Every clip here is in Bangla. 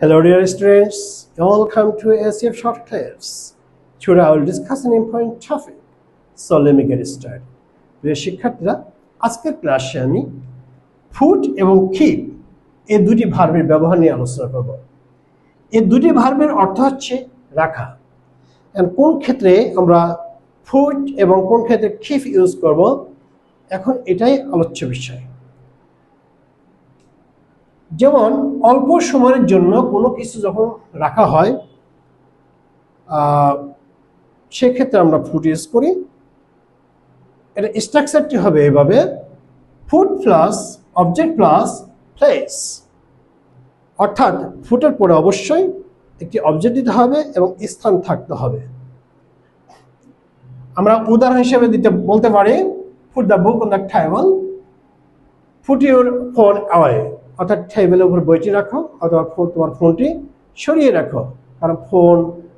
Hello dear students, welcome to ACF Short Clips. Today I will discuss an important topic. So let me get started. প্রিয় শিক্ষার্থীরা, আজকের ক্লাসে আমি ফুট এবং কিপ এই দুটি ভার্বের ব্যবহার নিয়ে আলোচনা করব। এই দুটি ভার্বের অর্থ হচ্ছে রাখা। কোন ক্ষেত্রে আমরা ফুট এবং কোন ক্ষেত্রে কিপ ইউজ করব, এখন এটাই আলোচ্য বিষয়। যেমন অল্প সময়ের জন্য কোনো কিছু যখন রাখা হয় সেক্ষেত্রে আমরা ফুট ইউজ করি। এটা স্ট্রাকচারটি হবে এভাবে: foot plus object plus place, অর্থাৎ ফুটের পরে অবশ্যই একটি অবজেক্ট দিতে হবে এবং স্থান থাকতে হবে। আমরা উদাহরণ হিসেবে বলতে পারি, foot the book on the table, foot your phone away, অর্থাৎ টেবিলের উপর বইটি রাখো অথবা তোমার ফোনটি সরিয়ে রাখো। কারণ ফোন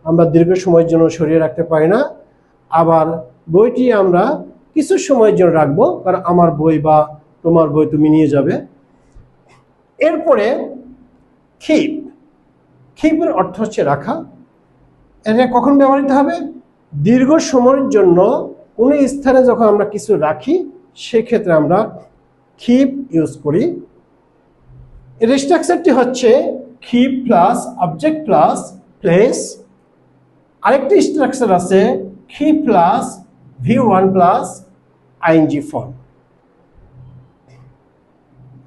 আমরা দীর্ঘ সময়ের জন্য সরিয়ে রাখতে পারি না, আবার বইটি আমরা কিছু সময়ের জন্য রাখবো, কারণ আমার বই বা তোমার বই তুমি নিয়ে যাবে। এরপরে কিপ, কিপের অর্থ হচ্ছে রাখা। এটা কখন ব্যবহৃত হবে? দীর্ঘ সময়ের জন্য কোনো স্থানে যখন আমরা কিছু রাখি সেক্ষেত্রে আমরা কিপ ইউজ করি। এর স্ট্রাকচারটি হচ্ছে keep plus object plus place. আরেকটি স্ট্রাকচার আছে keep plus V1 plus ING form.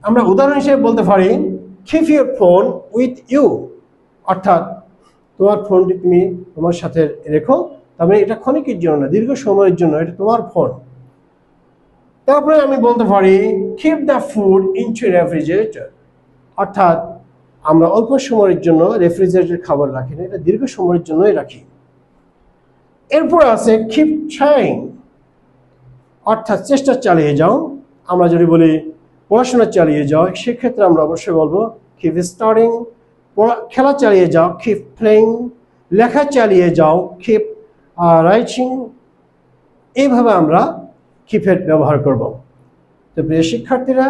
আমরা উদাহরণ হিসেবে বলতে পারি, keep your phone with you, অর্থাৎ তোমার ফোনটি তুমি তোমার সাথে রেখো। তবে এটা ক্ষণিকের জন্য না, দীর্ঘ সময়ের জন্য, এটা তোমার ফোন। তারপরে আমি বলতে পারি keep the food into refrigerator, অর্থাৎ আমরা অল্প সময়ের জন্য রেফ্রিজারেটর খাবার রাখি না, এটা দীর্ঘ সময়ের জন্যই রাখি। এরপর আছে কিপ ট্রাইং, অর্থাৎ চেষ্টা চালিয়ে যাও। আমরা যদি বলি পড়াশোনা চালিয়ে যাও, সেক্ষেত্রে আমরা অবশ্যই বলবো কিপ স্টাডিং। খেলা চালিয়ে যাও, কিপ প্লেইং। লেখা চালিয়ে যাও, কিপ রাইটিং। এইভাবে আমরা কিপের ব্যবহার করব। তো প্রিয় শিক্ষার্থীরা,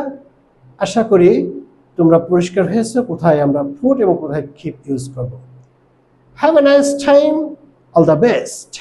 আশা করি তোমরা পরিষ্কার হয়েছে কোথায় আমরা ফুট এবং কোথায় কিপ ইউজ করব। Have a nice time, all the best.